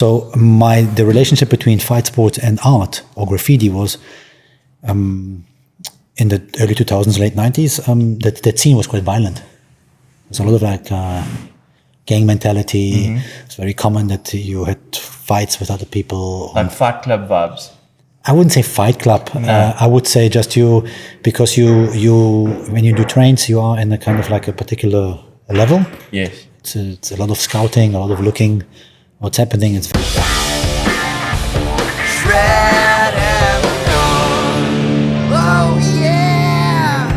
So the relationship between fight sports and art or graffiti was in the early 2000s, late 90s. That scene was quite violent. There's a lot of gang mentality. It's very common that you had fights with other people. Like Fight Club vibes. I wouldn't say fight club. No. I would say just because you when you do trains, you are in a kind of like a particular level. Yes. It's a lot of scouting, a lot of looking what's happening. It's very Shred and gone. Oh yeah.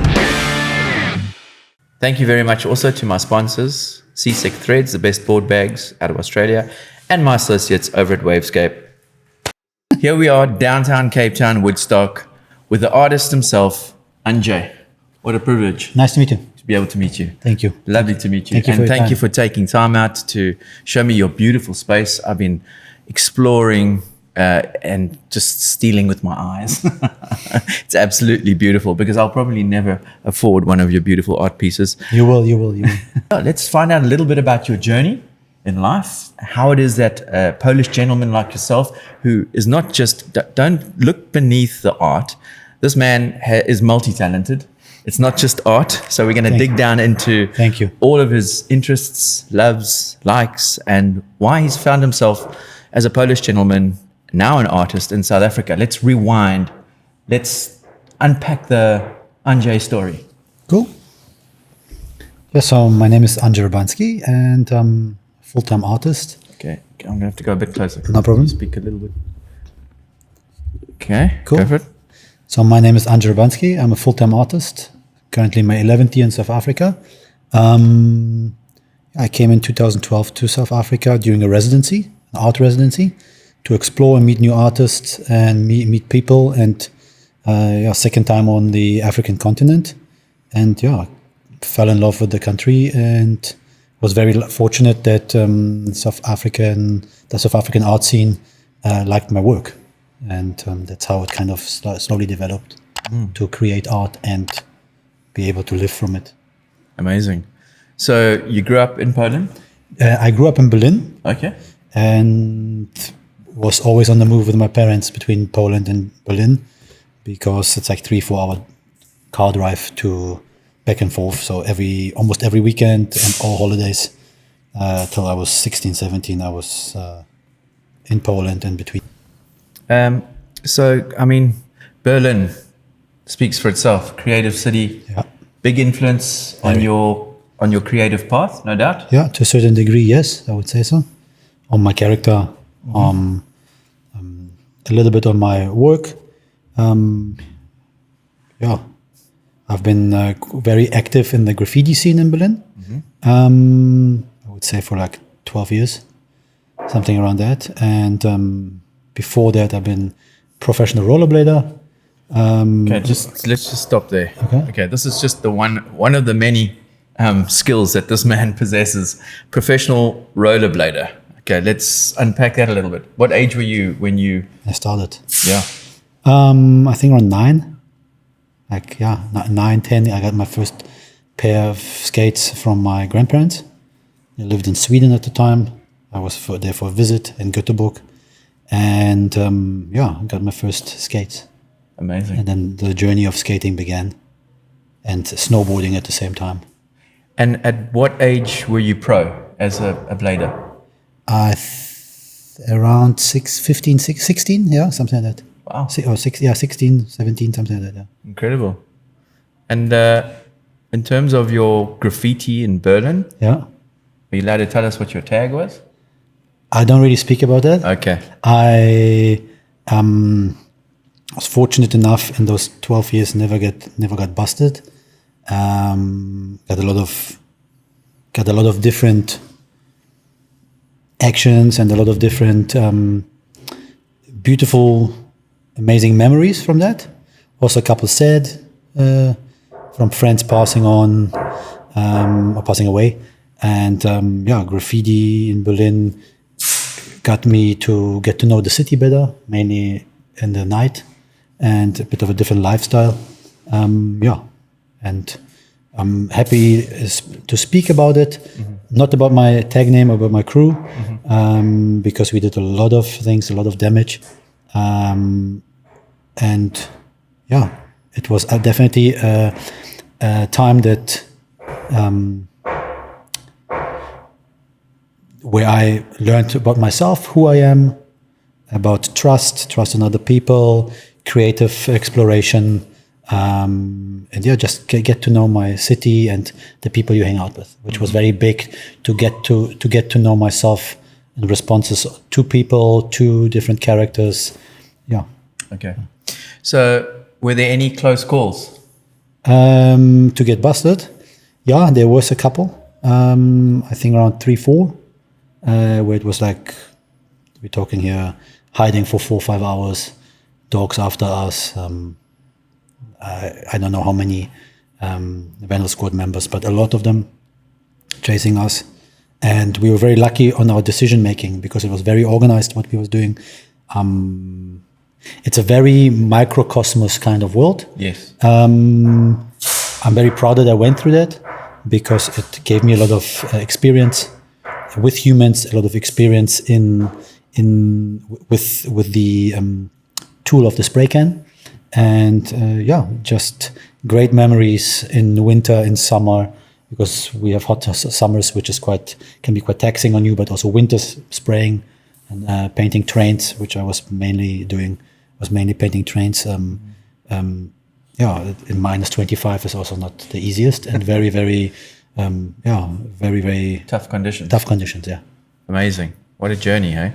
Thank you very much also to my sponsors, Seasick Threads, the best board bags out of Australia, and my associates over at Wavescape. Here we are, downtown Cape Town, Woodstock, with the artist himself, Andrzej. What a privilege nice to meet you. to be able to meet you. Thank you. Lovely to meet you. Thank you for your thank you time. for taking time out to show me your beautiful space. I've been exploring and just stealing with my eyes. It's absolutely beautiful because I'll probably never afford one of your beautiful art pieces. You will. Let's find out a little bit about your journey in life, how it is that a Polish gentleman like yourself, who is not just, don't look beneath the art. This man is multi-talented. It's not just art. So we're going to dig down into Thank you. all of his interests, loves, likes, and why he's found himself as a Polish gentleman, now an artist in South Africa. Let's rewind. Let's unpack the Andrzej story. Cool. Yeah, so my name is Andrzej Urbanski and I'm a full-time artist. Okay, I'm going to have to go a bit closer. No problem. Speak a little bit. Okay, Cool. go for it. So my name is Andrzej Urbanski. I'm a full-time artist, currently in my 11th year in South Africa. I came in 2012 to South Africa during a residency, an art residency, to explore and meet new artists and meet people. And second time on the African continent. And fell in love with the country and was very fortunate that the South African art scene liked my work. And that's how it kind of slowly developed to create art and be able to live from it. Amazing. So you grew up in Poland? I grew up in Berlin Okay. and was always on the move with my parents between Poland and Berlin because it's like 3-4 hour car drive to back and forth. So almost every weekend and all holidays till I was 16, 17, I was in Poland and between. So, I mean, Berlin speaks for itself. Creative city, Yeah. big influence on your creative path, no doubt. Yeah, to a certain degree, yes, I would say so. On my character, a little bit on my work. I've been very active in the graffiti scene in Berlin. I would say for like 12 years, something around that. And before that, I've been professional rollerblader. Okay, let's just stop there. Okay, this is just the one of the many skills that this man possesses. Professional rollerblader. Okay, let's unpack that a little bit. What age were you when you? I started. Yeah. I think around 9. 9, 10. I got my first pair of skates from my grandparents. I lived in Sweden at the time. I was there for a visit in Göteborg. And I got my first skates. Amazing. And then the journey of skating began and snowboarding at the same time. And at what age were you pro as a blader? Around 16, something like that. Wow. 16, 17, something like that, yeah. Incredible. And in terms of your graffiti in Berlin, Yeah. are you allowed to tell us what your tag was? I don't really speak about that. Okay. I was fortunate enough in those 12 years never got busted. Got a lot of different actions and a lot of different beautiful, amazing memories from that. Also a couple sad from friends passing on or passing away. And graffiti in Berlin got me to get to know the city better, mainly in the night, and a bit of a different lifestyle. And I'm happy to speak about it, not about my tag name, about my crew, because we did a lot of things, a lot of damage. And yeah, it was definitely a time that where I learned about myself, who I am, about trust in other people, creative exploration, and yeah, just get to know my city and the people you hang out with, which was very big to get to know myself and responses to people, to different characters. Yeah. Okay. So were there any close calls? To get busted, yeah, there was a couple. I think around 3-4, where it was like, we're talking here, hiding for 4-5 hours, dogs after us. I don't know how many Vandal squad members, but a lot of them chasing us. And we were very lucky on our decision making because it was very organized what we was doing. It's a very microcosmos kind of world. Yes. I'm very proud that I went through that because it gave me a lot of experience with humans, a lot of experience with the tool of the spray can, and yeah, just great memories in winter, in summer, because we have hot summers, which can be quite taxing on you, but also winter spraying and painting trains, which I was mainly painting trains. Yeah, in minus 25 is also not the easiest, and very, very, very Tough conditions. tough conditions. Yeah. Amazing. What a journey, hey?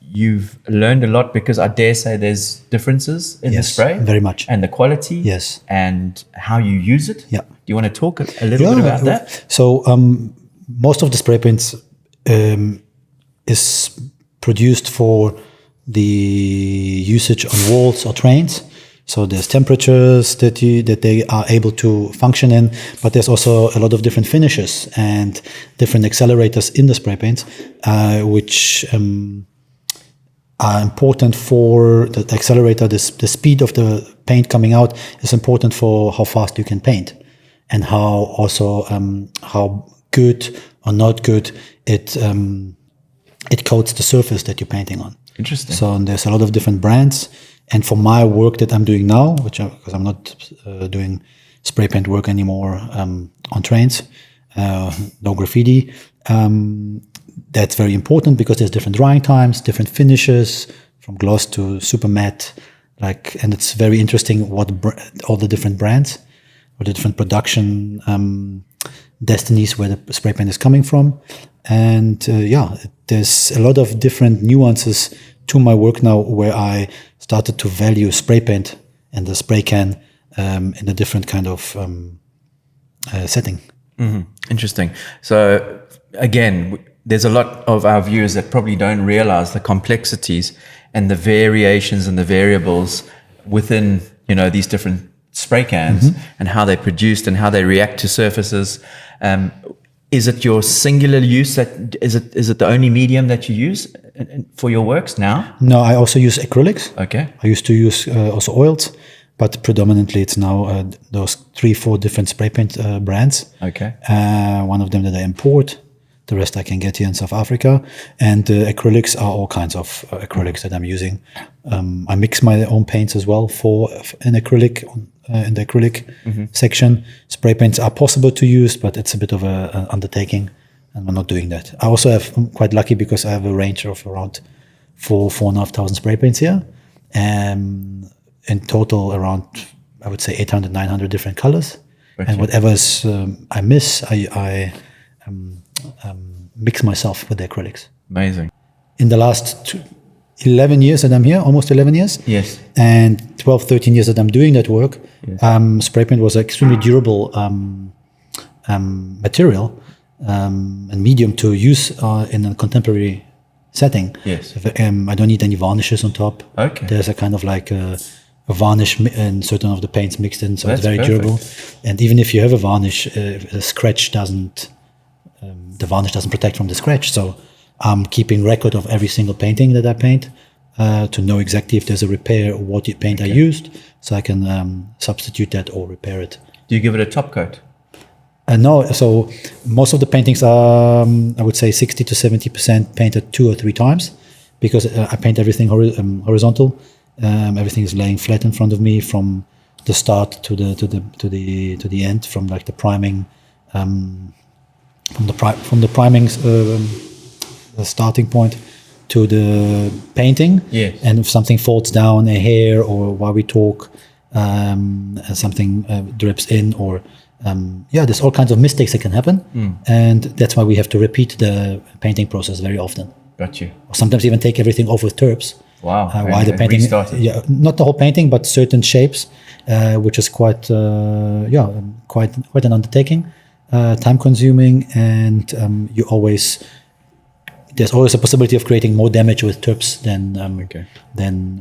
You've learned a lot because I dare say there's differences in the Yes, spray. very much. And the quality. Yes. And how you use it. Yeah. Do you want to talk a little bit about that? So most of the spray paints is produced for the usage on walls or trains. So there's temperatures that they are able to function in, but there's also a lot of different finishes and different accelerators in the spray paints, which are important for the accelerator. The speed of the paint coming out is important for how fast you can paint, and how good or not good it coats the surface that you're painting on. Interesting. So there's a lot of different brands. And for my work that I'm doing now, because I'm not doing spray paint work anymore on trains, no graffiti, that's very important because there's different drying times, different finishes, from gloss to super matte, and it's very interesting what all the different brands or the different production destinies where the spray paint is coming from. And yeah, there's a lot of different nuances to my work now, where I started to value spray paint and the spray can in a different kind of setting. Mm-hmm. Interesting. So again, there's a lot of our viewers that probably don't realize the complexities and the variations and the variables within, these different spray cans, and how they're produced and how they react to surfaces. Is it your singular use is it the only medium that you use for your works now? No, I also use acrylics. Okay. I used to use also oils, but predominantly it's now those 3-4 different spray paint brands. Okay. One of them that I import, the rest I can get here in South Africa. And acrylics are all kinds of acrylics that I'm using. I mix my own paints as well in acrylic, in the acrylic section. Spray paints are possible to use, but it's a bit of an undertaking, and I'm not doing that. I'm quite lucky because I have a range of around 4,500 spray paints here. In total, around, I would say 800, 900 different colors. Okay. And whatever I miss, I mix myself with the acrylics. Amazing. In the last 11 years that I'm here, almost 11 years. Yes. And 12, 13 years that I'm doing that work, yes. Spray paint was an extremely durable material and medium to use in a contemporary setting. Yes. I don't need any varnishes on top. Okay. There's a kind of like a varnish in certain of the paints mixed in, so it's very perfect. durable. And even if you have a varnish, the scratch doesn't, the varnish doesn't protect from the scratch. So I'm keeping record of every single painting that I paint to know exactly if there's a repair or what paint I used, so I can substitute that or repair it. Do you give it a top coat? No, so most of the paintings are, I would say, 60 to 70% painted 2 or 3 times, because I paint everything horizontal. Everything is laying flat in front of me from the start to the end, from like the priming, from the priming's the starting point to the painting. Yes. And if something falls down, a hair, or while we talk, something drips in, or there's all kinds of mistakes that can happen, and that's why we have to repeat the painting process very often. Got you. Or sometimes even take everything off with terps. Wow. Why the painting? Restart it. Yeah, not the whole painting, but certain shapes, which is quite an undertaking, time-consuming, and there's always a possibility of creating more damage with terps than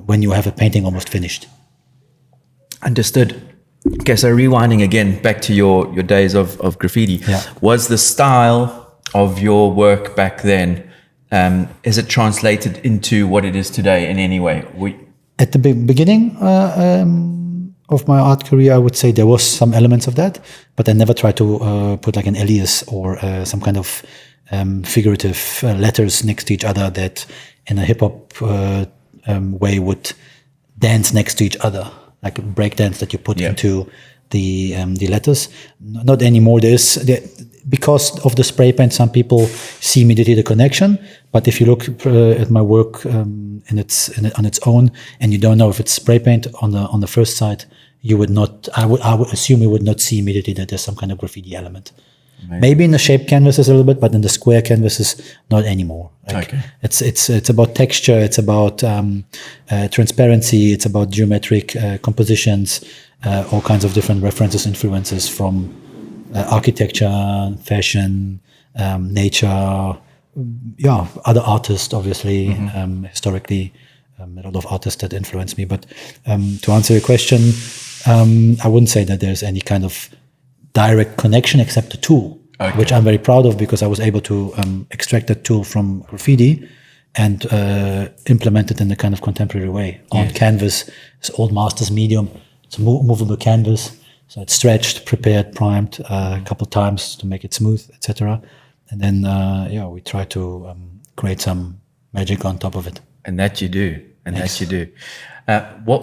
when you have a painting almost finished. Understood. Okay, so rewinding again back to your days of graffiti. Yeah. Was the style of your work back then, is it translated into what it is today in any way? At the beginning of my art career, I would say there was some elements of that, but I never tried to put like an alias or some kind of figurative letters next to each other that in a hip-hop way would dance next to each other, like a break dance that you put into the letters. Not anymore. Because of the spray paint, some people see immediately the connection. But if you look at my work on its own, and you don't know if it's spray paint on the first side, you would not. I would assume you would not see immediately that there's some kind of graffiti element. Amazing. Maybe in the shape canvases a little bit, but in the square canvases, not anymore. Okay. It's about texture. It's about transparency. It's about geometric compositions. All kinds of different references, influences from architecture, fashion, nature. Other artists, obviously, historically, a lot of artists that influenced me. But to answer your question, I wouldn't say that there's any kind of direct connection except the tool, which I'm very proud of, because I was able to extract that tool from graffiti and implement it in a kind of contemporary way on canvas. It's old master's medium. It's a movable canvas, so it's stretched, prepared, primed a couple times to make it smooth, etc. And then we try to create some magic on top of it. And that you do. How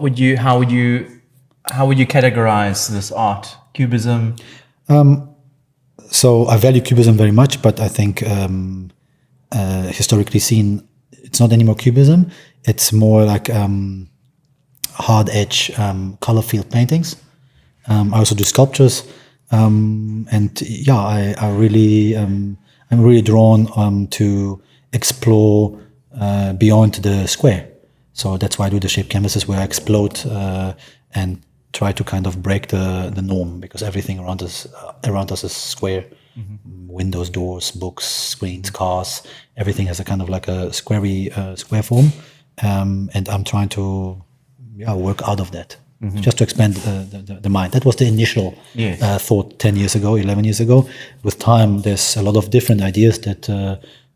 would you categorize this art? Cubism? So I value cubism very much, but I think historically seen, it's not anymore cubism. It's more like hard edge, color field paintings. I also do sculptures, I'm really drawn to explore beyond the square. So that's why I do the shape canvases, where I explode and try to kind of break the norm, because everything around us is square. Windows, doors, books, screens, cars, everything has a kind of like a square form, and I'm trying to work out of that, just to expand the mind. That was the initial thought 10 years ago, 11 years ago. With time, there's a lot of different ideas that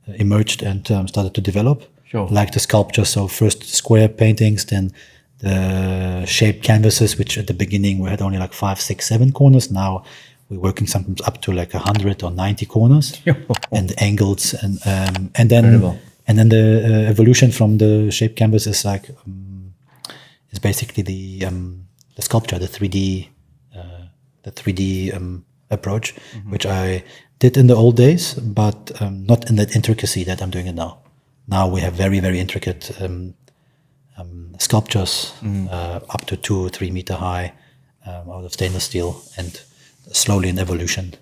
emerged and started to develop, like the sculpture. So first square paintings, then the shaped canvases, which at the beginning we had only like 5, 6, 7 corners. Now we're working sometimes up to like 100 or 90 corners and angles, and then the evolution from the shaped canvas is like is basically the sculpture, the 3D approach, which I did in the old days, but not in that intricacy that I'm doing it now. Now we have very, very intricate sculptures up to 2 or 3 meter high out of stainless steel, and slowly an evolution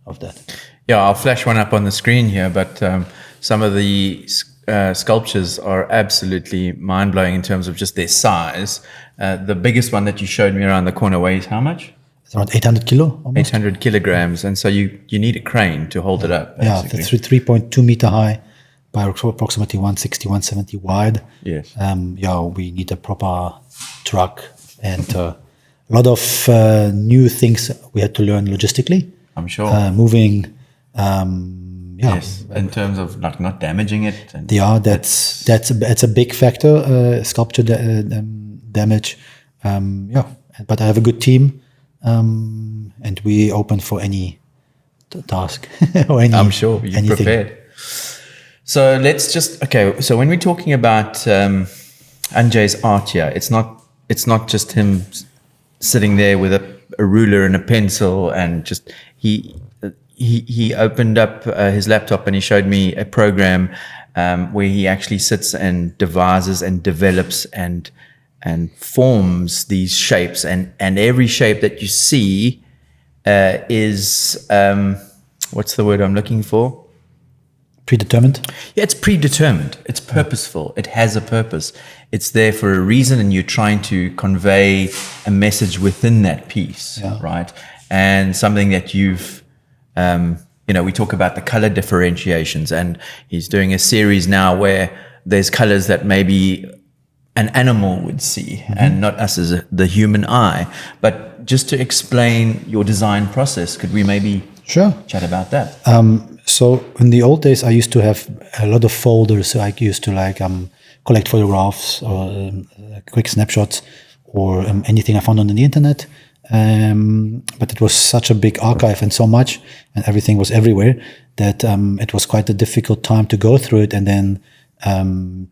of that. Yeah, I'll flash one up on the screen here, but some of the sculptures are absolutely mind-blowing in terms of just their size. The biggest one that you showed me around the corner weighs how much? It's around 800 kilo. Almost. 800 kilograms, and so you need a crane to hold it up. Basically. Yeah, 3.2 meter high by approximately 160, 170 wide. Yes. We need a proper truck, and a lot of new things we had to learn logistically. I'm sure. Moving. Yes, in terms of not damaging it. That's a big factor. Sculpture damage. But I have a good team, and we open for any task or any. I'm sure you're anything. prepared. So let's just So when we're talking about Andrzej's art here, it's not just him sitting there with a ruler and a pencil and just he opened up his laptop and he showed me a program where he actually sits and devises and develops and forms these shapes, and every shape that you see is what's the word I'm looking for? Predetermined. Yeah, it's predetermined. It's purposeful. It has a purpose. It's there for a reason, and you're trying to convey a message within that piece, right? And something that you've, we talk about the color differentiations, and he's doing a series now where there's colors that maybe an animal would see and not us as the human eye. But just to explain your design process, could we maybe chat about that? So in the old days, I used to have a lot of folders. So I used to collect photographs or quick snapshots or anything I found on the internet. But it was such a big archive and so much, and everything was everywhere, that it was quite a difficult time to go through it and then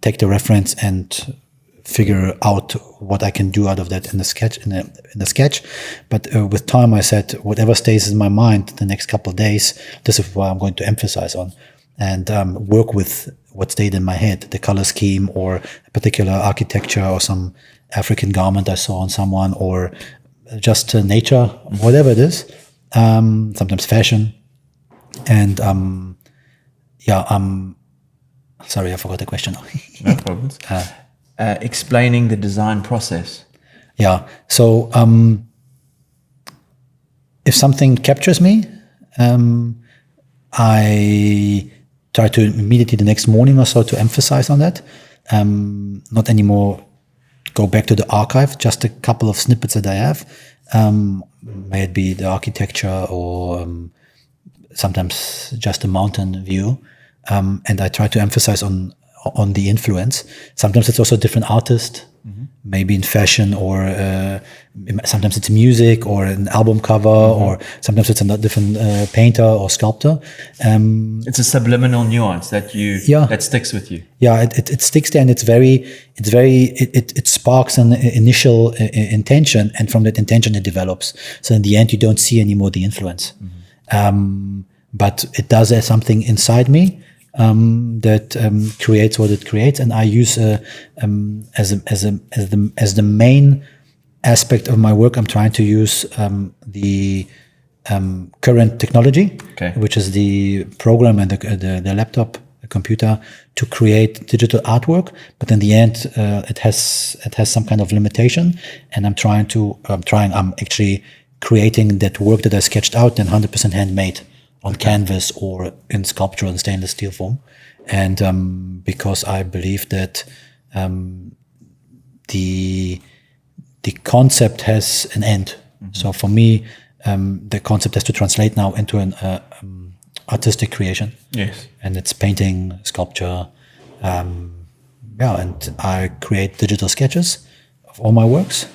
take the reference and figure out what I can do out of that in the sketch. But with time, I said, whatever stays in my mind the next couple of days, this is what I'm going to emphasize on, and work with what stayed in my head, the color scheme or a particular architecture or some African garment I saw on someone, or just nature, whatever it is, sometimes fashion. And sorry, I forgot the question. No problems. Explaining the design process. Yeah. So if something captures me, I try to immediately the next morning or so to emphasize on that. Not anymore go back to the archive, just a couple of snippets that I have. May it be the architecture or sometimes just a mountain view. And I try to emphasize on the influence. Sometimes it's also a different artist, maybe in fashion, or sometimes it's music or an album cover, or sometimes it's a different painter or sculptor. It's a subliminal nuance that that sticks with you. Yeah, it sticks there, and it sparks an initial intention, and from that intention it develops. So in the end, you don't see anymore the influence, but it does something inside me. That creates what it creates, and I use as the main aspect of my work. I'm trying to use the current technology, which is the program and the laptop, the computer, to create digital artwork. But in the end, it has some kind of limitation, and I'm actually creating that work that I sketched out, then 100% handmade. On canvas or in sculpture in stainless steel form. And because I believe that the concept has an end. So for me, the concept has to translate now into an artistic creation. Yes. And it's painting, sculpture, and I create digital sketches of all my works.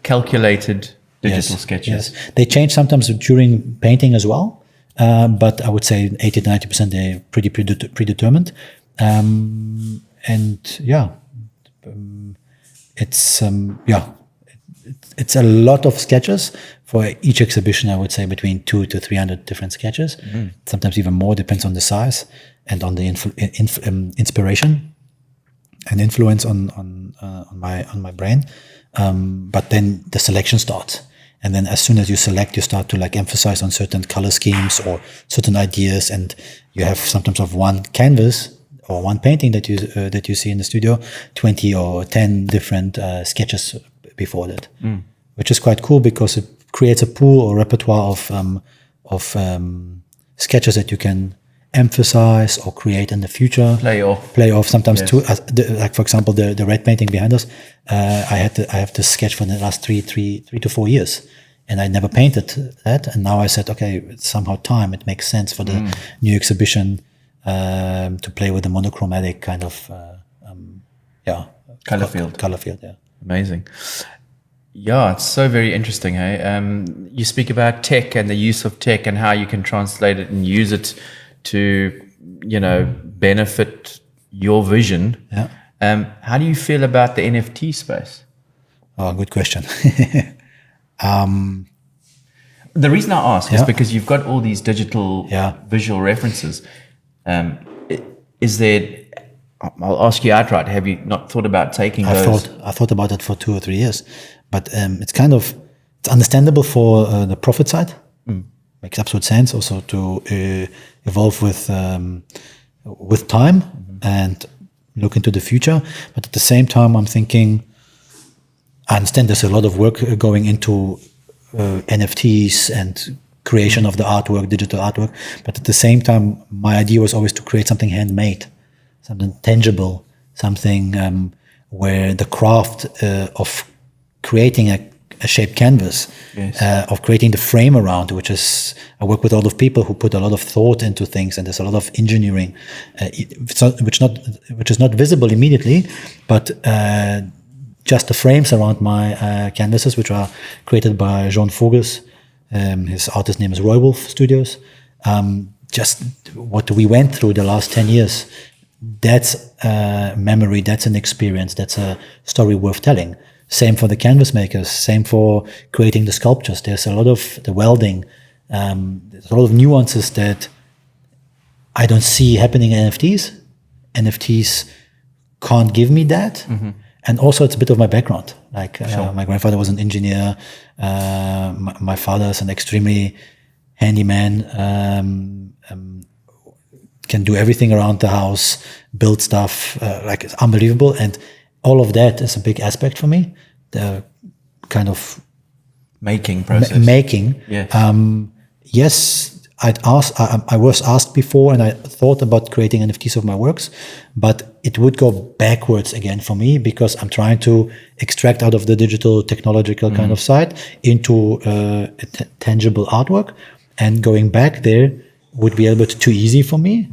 Calculated digital sketches. Yes. They change sometimes during painting as well. But I would say 80 to 90% they're pretty predetermined. It's a lot of sketches for each exhibition. I would say between 200 to 300 different sketches. Sometimes even more, depends on the size and on the inspiration and influence on my brain. But then the selection starts. And then as soon as you select, you start to emphasize on certain color schemes or certain ideas. And you have sometimes of one canvas or one painting that you see in the studio, 20 or 10 different sketches before that, which is quite cool because it creates a pool or repertoire of sketches that you can emphasize or create in the future. Play off sometimes too. Like for example, the red painting behind us. I have this sketch for the last three to 4 years, and I never painted that. And now I said, okay, it's somehow time. It makes sense for the new exhibition to play with the monochromatic kind of color field. Color field, yeah. Amazing. Yeah, it's so very interesting. Hey, you speak about tech and the use of tech and how you can translate it and use it to, benefit your vision. Yeah. How do you feel about the NFT space? Oh, good question. The reason I ask is Yeah. because you've got all these digital Yeah. visual references. Is there? I'll ask you outright. Have you not thought about taking those? I thought about it for 2 or 3 years, but it's understandable for the profit side. Makes absolute sense also to evolve with time and look into the future. But at the same time, I'm thinking, I understand there's a lot of work going into NFTs and creation of the artwork, digital artwork. But at the same time, my idea was always to create something handmade, something tangible, something where the craft of creating a shaped canvas, Yes. of creating the frame around, which is, I work with a lot of people who put a lot of thought into things, and there's a lot of engineering, which is not visible immediately, but just the frames around my canvases, which are created by Jean Vogels. His artist name is Roy Wolf Studios. Just what we went through the last 10 years, that's a memory, that's an experience, that's a story worth telling. Same for the canvas makers, same for creating the sculptures. There's a lot of the welding, there's a lot of nuances that I don't see happening in NFTs. NFTs can't give me that. And also it's a bit of my background. Like my grandfather was an engineer. My father is an extremely handy man, can do everything around the house, build stuff, like it's unbelievable. And all of that is a big aspect for me. The kind of Making process. making. Yes. Yes, I was asked before, and I thought about creating NFTs of my works, but it would go backwards again for me because I'm trying to extract out of the digital technological kind of side into tangible artwork, and going back there would be a little bit too easy for me.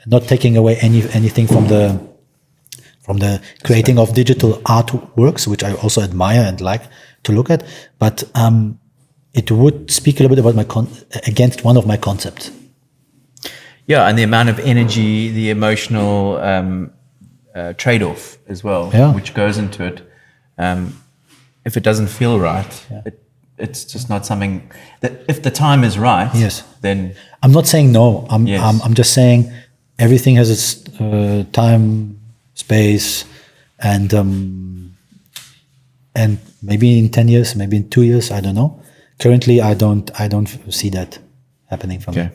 Not taking away anything from the creating of digital artworks, which I also admire and like to look at, but it would speak a little bit about against one of my concepts. Yeah, and the amount of energy, the emotional trade-off as well, Yeah. which goes into it. If it doesn't feel right, it's just not something that, if the time is right, Yes. then I'm not saying no. Yes. I'm just saying everything has its time, space, and maybe in 10 years, maybe in 2 years, I don't know. Currently, I don't see that happening for me. okay.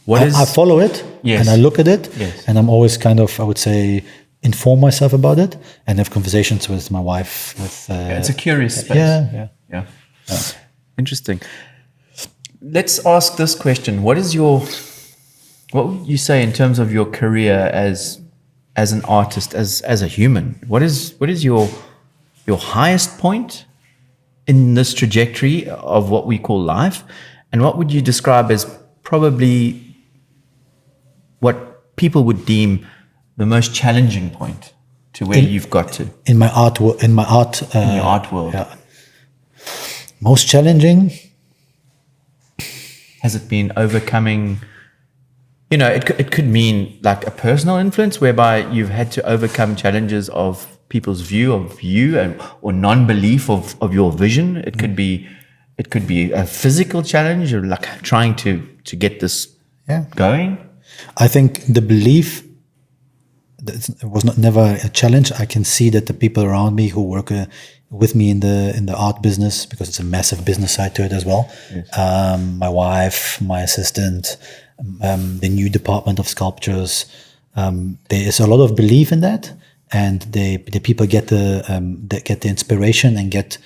What is I follow it Yes. and I look at it, Yes. and I'm always kind of, I would say, inform myself about it and have conversations with my wife. it's a curious space. yeah. Yeah. Interesting. Let's ask this question. What would you say in terms of your career as an artist, as a human? What is your highest point in this trajectory of what we call life? And what would you describe as probably what people would deem the most challenging point to where you've got to In my art, in your art world? yeah. Most challenging. Has it been overcoming, it could mean like a personal influence whereby you've had to overcome challenges of people's view of you or non-belief of your vision. It could be a physical challenge, or like trying to get this going. I think the belief that it was never a challenge. I can see that the people around me who work with me in the art business, because it's a massive business side to it as well. Yes. My wife, my assistant, the new department of sculptures. There is a lot of belief in that, and the people get the inspiration and get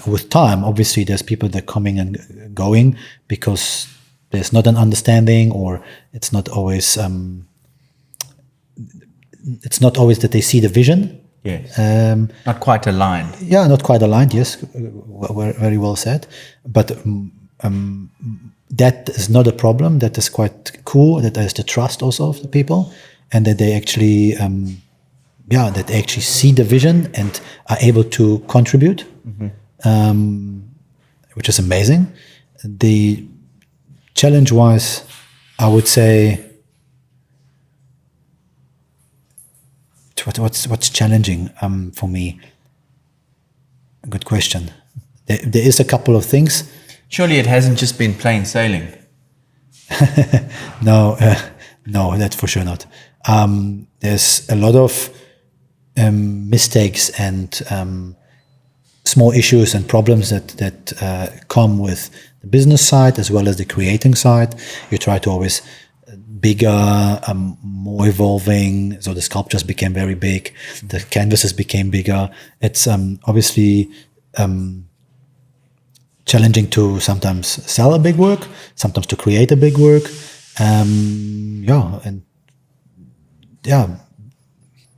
with time. Obviously, there's people that are coming and going because there's not an understanding, or it's not always that they see the vision. Yes. Not quite aligned. Yeah, not quite aligned. Yes, very well said. But that is not a problem. That is quite cool. That is the trust also of the people, and that they actually, that they actually see the vision and are able to contribute which is amazing. The challenge-wise, I would say, what's challenging for me? Good question. There is a couple of things. Surely it hasn't just been plain sailing. No, that's for sure not. There's a lot of mistakes and small issues and problems that come with the business side as well as the creating side. You try to always bigger, more evolving. So the sculptures became very big. The canvases became bigger. It's obviously challenging to sometimes sell a big work, sometimes to create a big work.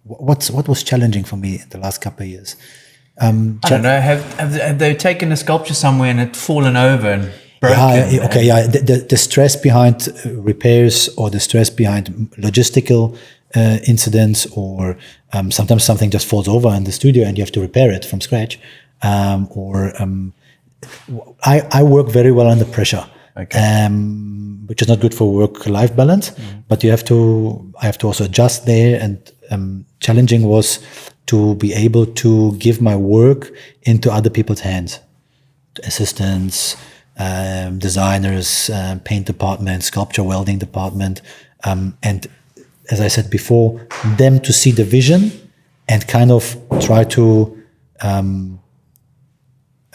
What was challenging for me in the last couple of years? I don't know. Have they taken a sculpture somewhere and it fallen over and broken? The stress behind repairs or the stress behind logistical incidents, or sometimes something just falls over in the studio and you have to repair it from scratch. I work very well under pressure, which is not good for work-life balance. But I have to also adjust there. And challenging was to be able to give my work into other people's hands, assistants, designers, paint department, sculpture welding department, and as I said before, them to see the vision and kind of try to, I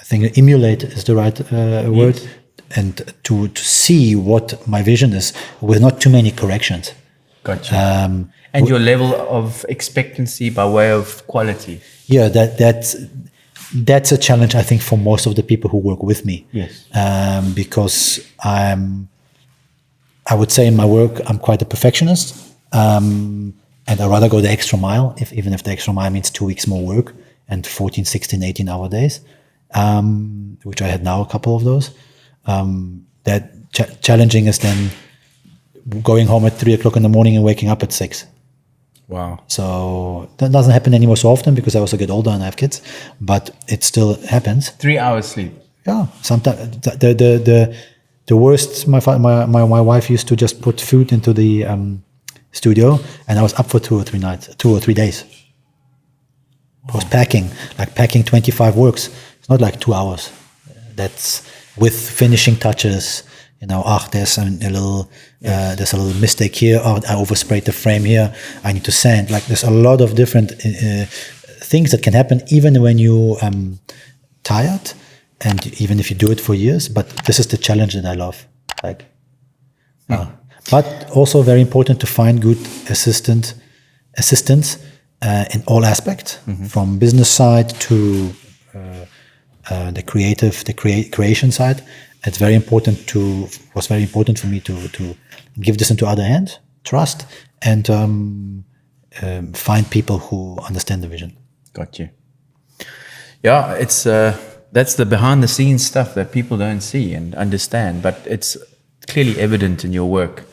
think emulate is the right word, yes. And to see what my vision is with not too many corrections. Gotcha. And your level of expectancy by way of quality. Yeah, that's a challenge, I think, for most of the people who work with me. Yes. Because I would say in my work, I'm quite a perfectionist. And I'd rather go the extra mile, even if the extra mile means 2 weeks more work and 14, 16, 18-hour days, which I had now a couple of those. Challenging is then going home at 3 o'clock in the morning and waking up at 6. Wow. So that doesn't happen anymore so often because I also get older and I have kids, but it still happens. 3 hours sleep. Yeah. Sometimes the worst, my wife used to just put food into the studio and I was up for 2 or 3 days. I was packing 25 works. It's not like 2 hours. That's with finishing touches. There's a little mistake here. I oversprayed the frame here. I need to sand. There's a lot of different things that can happen even when you tired, and even if you do it for years. But this is the challenge that I love. But also very important to find good assistance in all aspects, from business side to the creation side. Was very important for me to give this into other hands, trust, and find people who understand the vision. Got you. Yeah, it's that's the behind the scenes stuff that people don't see and understand, but it's clearly evident in your work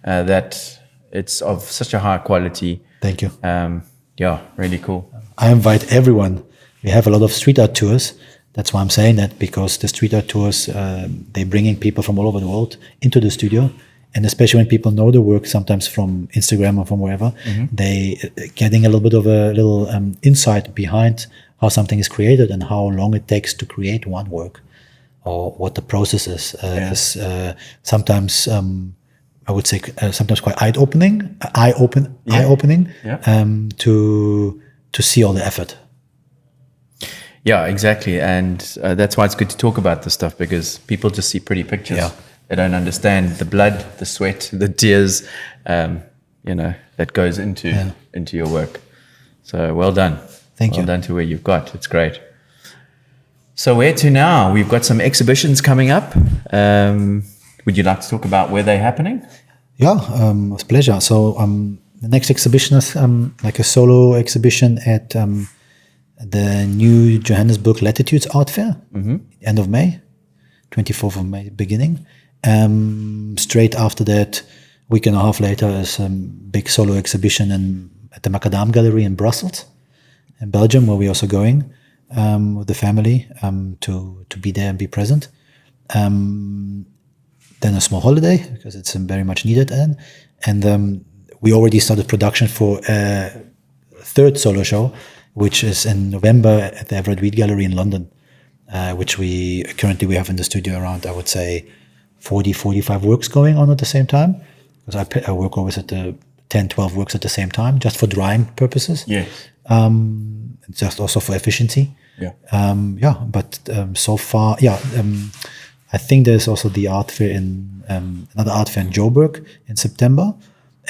that it's of such a high quality. Thank you. Yeah, really cool. I invite everyone. We have a lot of street art tours. That's why I'm saying that, because the street art tours, they're bringing people from all over the world into the studio. And especially when people know the work, sometimes from Instagram or from wherever, they getting a little bit of a little insight behind how something is created and how long it takes to create one work, or what the process is. Is sometimes, I would say, sometimes quite eye-opening, to see all the effort. Yeah, exactly. And that's why it's good to talk about this stuff, because people just see pretty pictures. Yeah. They don't understand the blood, the sweat, the tears, that goes into your work. So well done. Thank you. Well done to where you've got. It's great. So where to now? We've got some exhibitions coming up. Would you like to talk about where they're happening? Yeah, with pleasure. So the next exhibition is like a solo exhibition at the new Johannesburg Latitudes Art Fair, end of May, 24th of May beginning. Straight after that, week and a half later, is a big solo exhibition at the Macadam Gallery in Brussels, in Belgium, where we're also going. with the family to be there and be present. Then a small holiday because it's very much needed. And we already started production for a third solo show, which is in November at the Everett Weed Gallery in London, which we currently have in the studio around, I would say, 40, 45 works going on at the same time. Because I work always at the 10, 12 works at the same time, just for drying purposes. Yes. Just also for efficiency. Yeah. But so far, I think there's also the art fair another art fair in Joburg in September,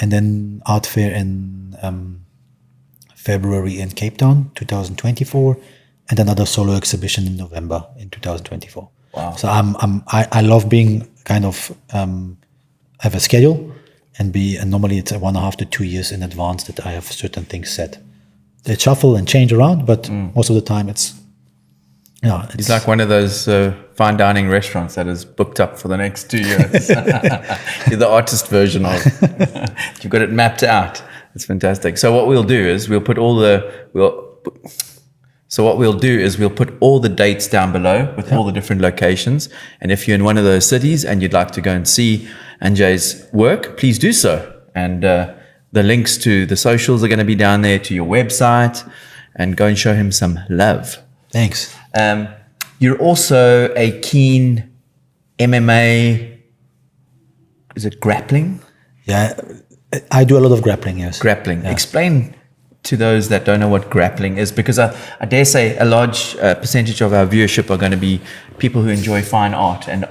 and then art fair in February in Cape Town, 2024, and another solo exhibition in November in 2024. Wow. So I love being kind of have a schedule and normally it's 1.5 to 2 years in advance that I have certain things set. They shuffle and change around, but most of the time it's like one of those fine dining restaurants that is booked up for the next 2 years. You're the artist version of you've got it mapped out. It's fantastic. So what we'll do is we'll put all the dates down below with all the different locations. And if you're in one of those cities and you'd like to go and see Andrzej's work, please do so. And the links to the socials are going to be down there, to your website, and go and show him some love. Thanks. You're also a keen MMA, is it grappling? Yeah, I do a lot of grappling, yes. Grappling. Yeah. Explain to those that don't know what grappling is, because I dare say a large percentage of our viewership are going to be people who enjoy fine art and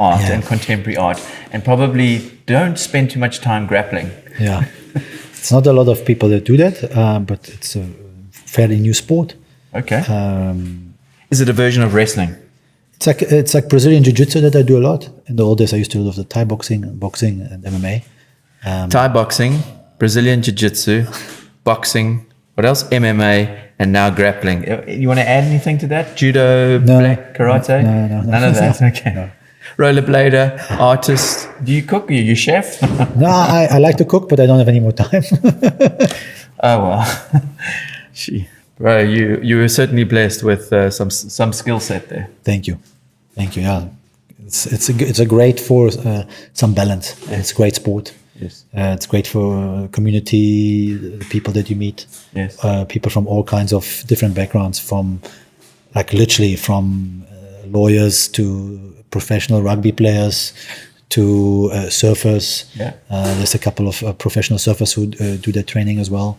contemporary art and probably don't spend too much time grappling. Yeah. It's not a lot of people that do that, but it's a fairly new sport. Okay. Is it a version of wrestling? It's like Brazilian Jiu-Jitsu that I do a lot. In the old days, I used to do the Thai boxing and MMA. Thai boxing, Brazilian Jiu-Jitsu, boxing, what else? MMA, and now grappling. You want to add anything to that? Judo, black, karate? No. None of that? Okay. No. Rollerblader, artist. Do you cook? Are you chef? No, I like to cook, but I don't have any more time. Oh, well. Gee. Bro, you were certainly blessed with some skill set there. Thank you. Yeah, it's a great for some balance. It's a great sport. Yes. It's great for community, the people that you meet. Yes. People from all kinds of different backgrounds, from literally from lawyers to professional rugby players to surfers. Yeah. There's a couple of professional surfers who do their training as well.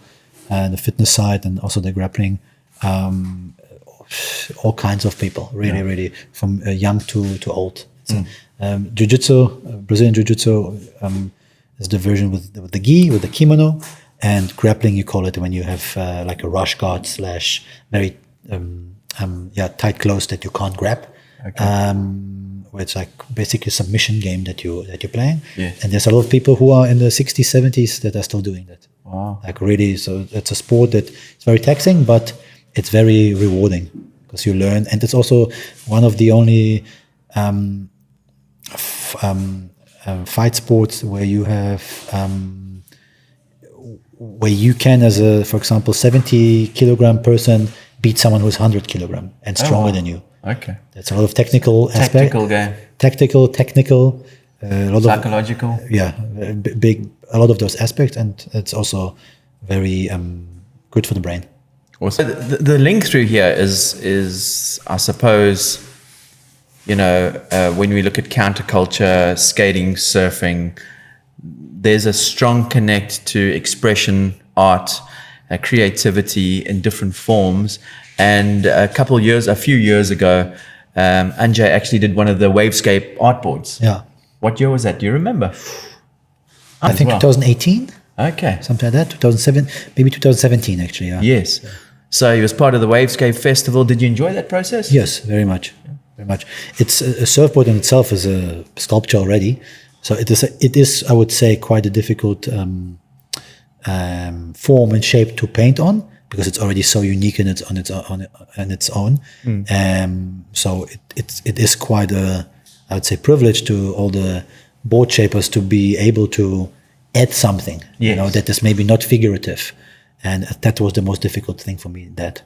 The fitness side and also the grappling, all kinds of people, really, from young to old. Jiu-Jitsu, Brazilian Jiu-Jitsu is the version with the gi, with the kimono, and grappling you call it when you have like a rush guard / very tight clothes that you can't grab. Okay. Where it's like basically a submission game that you're playing. Yes. And there's a lot of people who are in the 60s, 70s that are still doing that. Wow. Really, so it's a sport that it's very taxing, but it's very rewarding because you learn. And it's also one of the only fight sports where you have where you can, as a, for example, 70 kilogram person beat someone who's 100 kilogram and stronger than you. Okay. That's a lot of technical aspect. Tactical game. Technical. A lot psychological. Big. A lot of those aspects, and it's also very good for the brain. Also, the link through here is I suppose, when we look at counterculture, skating, surfing, there's a strong connect to expression, art, creativity in different forms. And a few years ago, Andrzej actually did one of the Wavescape art boards. Yeah. What year was that? Do you remember? I think 2018. Okay. Something like that. 2007, maybe 2017 actually. Yeah. Yes. So he was part of the Wavescape Festival. Did you enjoy that process? Yes, very much. Very much. It's a surfboard in itself is a sculpture already. So it is I would say quite a difficult form and shape to paint on because it's already so unique in its own. So it is quite a, I would say, privilege to all the board shapers to be able to add something, yes. That is maybe not figurative. And that was the most difficult thing for me, that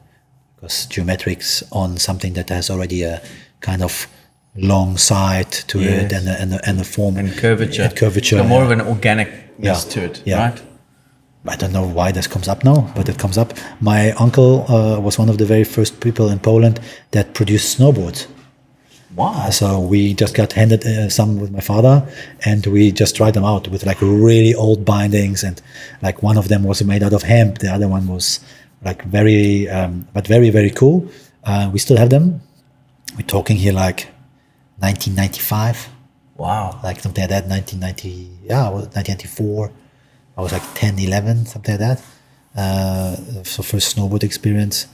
because geometrics on something that has already a kind of long side to it and a form and curvature. And curvature. So more of an organicness to it, right? I don't know why this comes up now, but it comes up. My uncle was one of the very first people in Poland that produced snowboards. Wow. So we just got handed some with my father, and we just tried them out with like really old bindings, and like one of them was made out of hemp, the other one was like very, but very, very cool. We still have them. We're talking here like 1995. Wow. Like something like that, 1990, 1994. I was like 10, 11, something like that. So first snowboard experience.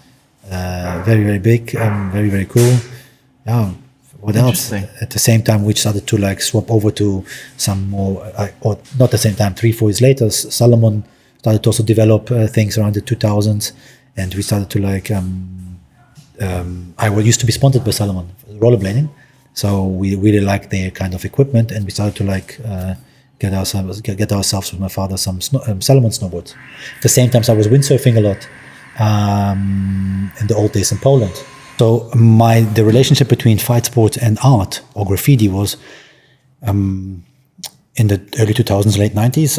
Very, very big, very, very cool. Yeah. What else? At the same time, we started to like swap over to some more, or not the same time, 3-4 years later, Salomon started to also develop things around the 2000s, and we started to like, I used to be sponsored by Salomon, rollerblading, so we really liked their kind of equipment, and we started to like get ourselves with my father some Salomon snowboards. At the same time, I was windsurfing a lot in the old days in Poland. So the relationship between fight sports and art or graffiti was in the early 2000s, late 90s.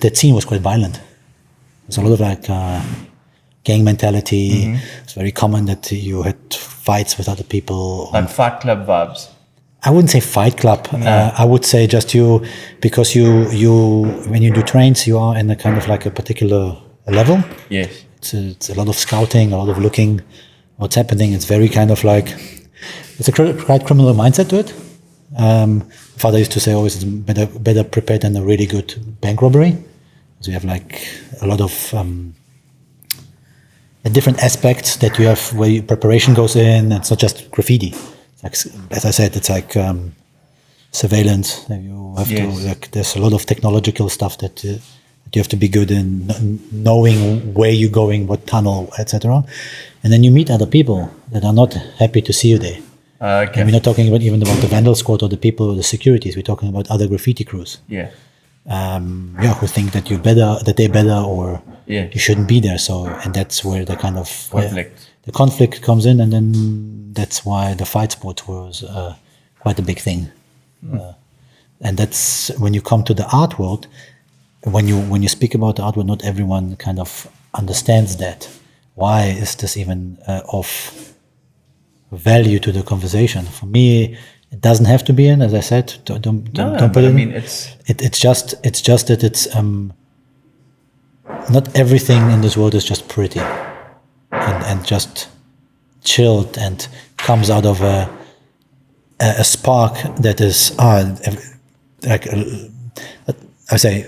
That scene was quite violent. There's a lot of like gang mentality. It's very common that you had fights with other people. Like Fight Club vibes. I wouldn't say fight club. No. I would say just because you when you do trains, you are in a kind of like a particular level. Yes. It's a lot of scouting, a lot of looking what's happening. It's very kind of like, it's a quite criminal mindset to it. Father used to say always it's better prepared than a really good bank robbery. So you have like a lot of different aspects that you have where your preparation goes in. It's not just graffiti. It's like, as I said, it's like surveillance. You have to, like, there's a lot of technological stuff that you have to be good in knowing where you're going, what tunnel, etc. And then you meet other people that are not happy to see you there. Okay. And we're not talking about the Vandal squad or the people or the securities. We're talking about other graffiti crews. Yeah. Who think that they're better, or you shouldn't be there. So, and that's where the kind of the conflict comes in, and then that's why the fight sport was quite a big thing. And that's when you come to the art world. When you speak about the art world, not everyone kind of understands that. Why is this even of value to the conversation? For me, it doesn't have to be in. As I said, don't put it in. I mean, it's just that it's not everything in this world is just pretty and just chilled and comes out of a spark that is like I say.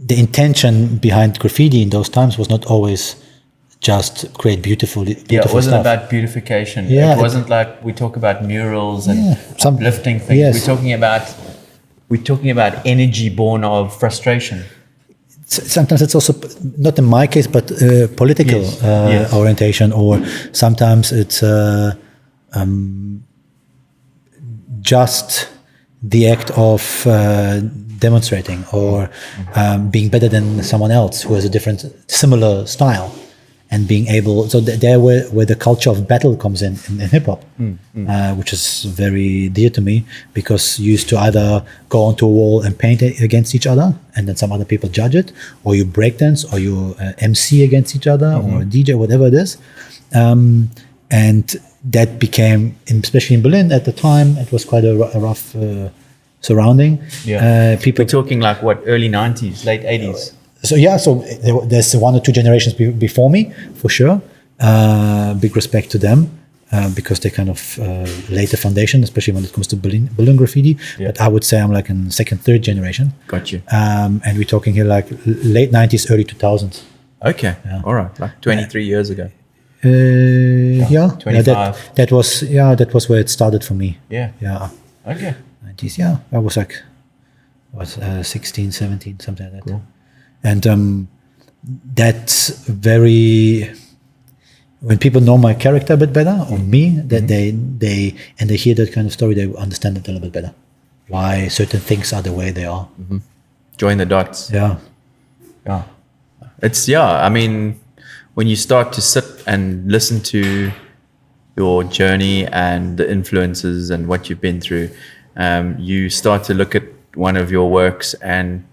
The intention behind graffiti in those times was not always just create beautiful it wasn't stuff. about beautification. Yeah, it wasn't like we talk about murals and uplifting things. Yes. We're talking about energy born of frustration. Sometimes it's also not in my case, but political orientation, or sometimes it's just the act of demonstrating or being better than someone else who has a similar style, and being able. So there where the culture of battle comes in hip hop, which is very dear to me, because you used to either go onto a wall and paint against each other, and then some other people judge it, or you breakdance, or you MC against each other, or DJ, whatever it is, and that became, especially in Berlin at the time, it was quite a rough surrounding. People. We're talking like what, early 90s, late 80s. So there's 1 or 2 generations before me, for sure. Big respect to them because they kind of laid the foundation, especially when it comes to Berlin graffiti. Yeah. But I would say I'm like in 2nd, 3rd generation. Got you. And we're talking here like late 90s, early 2000s. Okay. Yeah. All right. Like 23 years ago. 25. That was where it started for me. Yeah. Okay. 90s. Yeah. I was like 16, 17, something like that. Cool. And that's very, when people know my character a bit better, or me, that they hear that kind of story, they understand it a little bit better. Why certain things are the way they are. Join the dots. Yeah. It's, I mean, when you start to sit and listen to your journey and the influences and what you've been through, you start to look at one of your works and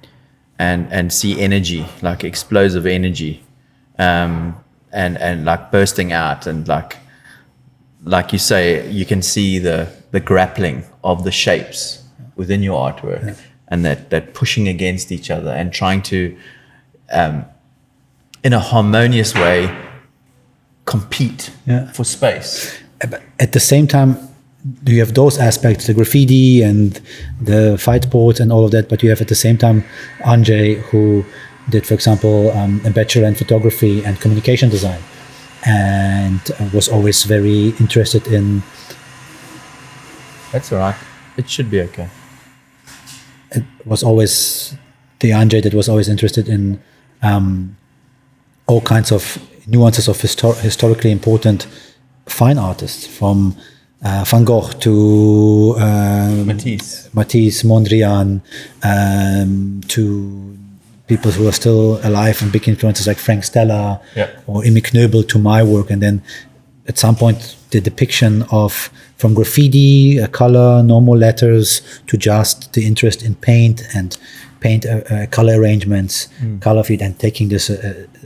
see energy, like explosive energy, and like bursting out, and like you say, you can see the grappling of the shapes within your artwork, and that pushing against each other and trying to, in a harmonious way, compete for space. But at the same time, you have those aspects, the graffiti and the fight boards and all of that, but you have at the same time Andrzej, who did, for example, a bachelor in photography and communication design, and was always very interested in... That's all right. It should be okay. It was always the Andrzej that was always interested in all kinds of nuances of historically important fine artists, from Van Gogh to Matisse, Mondrian, to people who are still alive and big influences like Frank Stella or immaculate to my work. And then at some point the depiction of, from graffiti, color, normal letters, to just the interest in paint and color arrangements, color feed, and taking this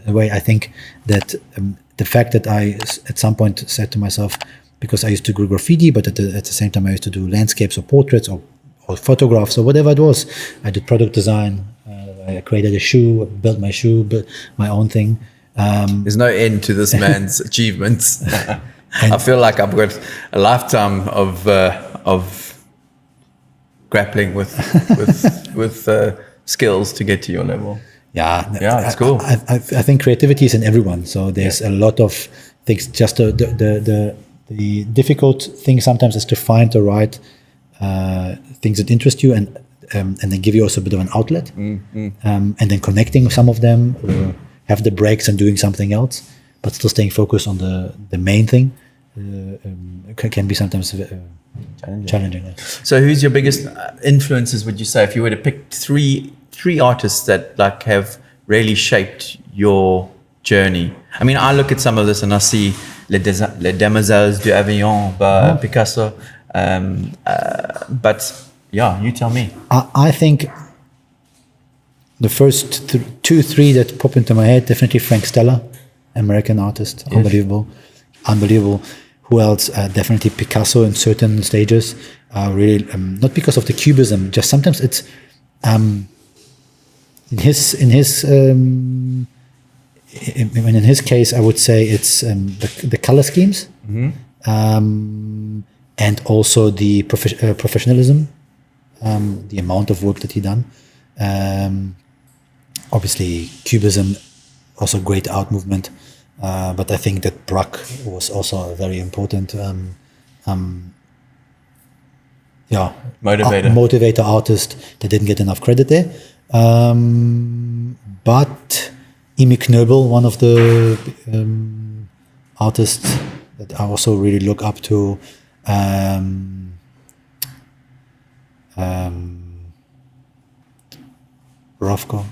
away. I think that the fact that I at some point said to myself, because I used to do graffiti, but at the same time I used to do landscapes or portraits or photographs or whatever it was. I did product design. I created a shoe, built my shoe, built my own thing. There's no end to this man's achievements. I feel like I've got a lifetime of grappling with skills to get to your level. Yeah, it's cool. I think creativity is in everyone. So there's a lot of things. Just the difficult thing sometimes is to find the right things that interest you, and then give you also a bit of an outlet, and then connecting some of them, or have the breaks and doing something else, but still staying focused on the main thing. Can be sometimes challenging. Yeah. So who's your biggest influences, would you say, if you were to pick three artists that like have really shaped your journey? I mean, I look at some of this and I see Les Demoiselles d'Avignon by Picasso, but yeah, you tell me. I think the first three that pop into my head, definitely Frank Stella, American artist, unbelievable. Who else? Definitely Picasso in certain stages. Really, not because of the cubism. Just sometimes it's in his case, I would say it's the color schemes, and also the professionalism, the amount of work that he done. Obviously, cubism, also great art movement. But I think that Braque was also a very important motivator artist that didn't get enough credit there. But Imi Knöbel, one of the artists that I also really look up to. Rothko,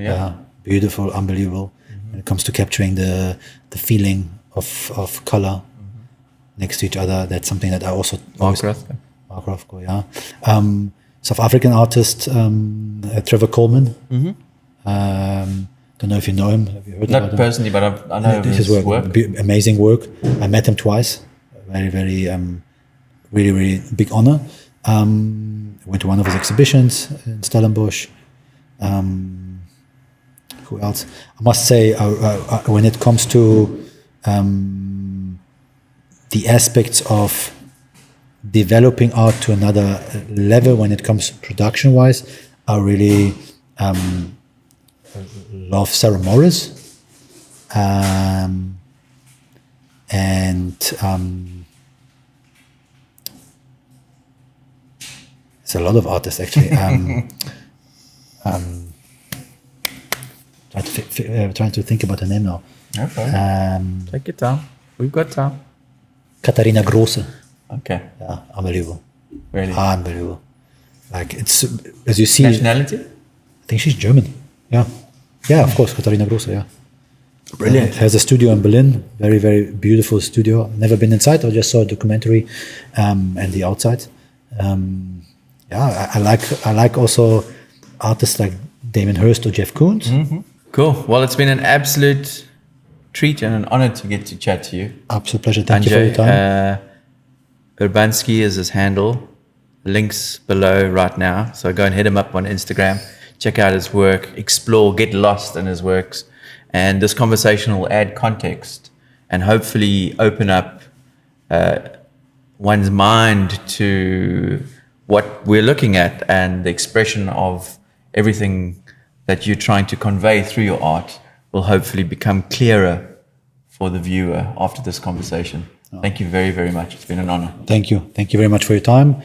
yeah, beautiful, unbelievable. When it comes to capturing the feeling of color next to each other, that's something that I also Mark Rothko, yeah. South African artist Trevor Coleman. Don't know if you know him. Have you heard about him? Not personally, but I know his work. Amazing work. I met him twice. Very, very, really, really big honor. Went to one of his exhibitions in Stellenbosch. Who else? I must say, when it comes to the aspects of developing art to another level, when it comes production-wise, I really love Sarah Morris, and it's a lot of artists actually. Trying to think about the name now. Okay. Take it down. We've got time. Katharina Grosse. Okay. Yeah, unbelievable. Really? Unbelievable. Like, it's, as you see. Nationality? I think she's German. Yeah. Yeah, of course, Katharina Grosse, yeah. Brilliant. It has a studio in Berlin, very, very beautiful studio. Never been inside, I just saw a documentary and the outside. I like also artists like Damien Hirst or Jeff Koons. Cool. Well, it's been an absolute treat and an honor to get to chat to you. Absolute pleasure. Thank you for your time. Urbanski is his handle. Links below right now. So go and hit him up on Instagram. Check out his work. Explore. Get lost in his works. And this conversation will add context and hopefully open up one's mind to what we're looking at and the expression of everything that you're trying to convey through your art will hopefully become clearer for the viewer after this conversation. Thank you very, very much. It's been an honor. Thank you. Thank you very much for your time,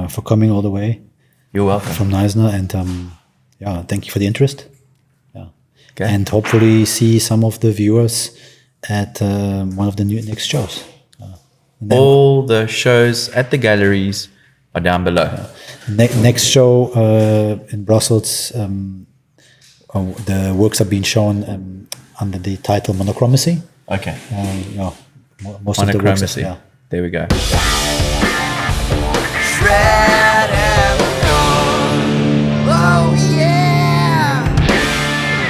for coming all the way. You're welcome. From Neisner. And thank you for the interest. Okay. And hopefully see some of the viewers at one of the next shows. All the shows at the galleries are down below. Next show in Brussels, the works are being shown under the title Monochromacy. Okay. Most of the works. Monochromacy. There we go.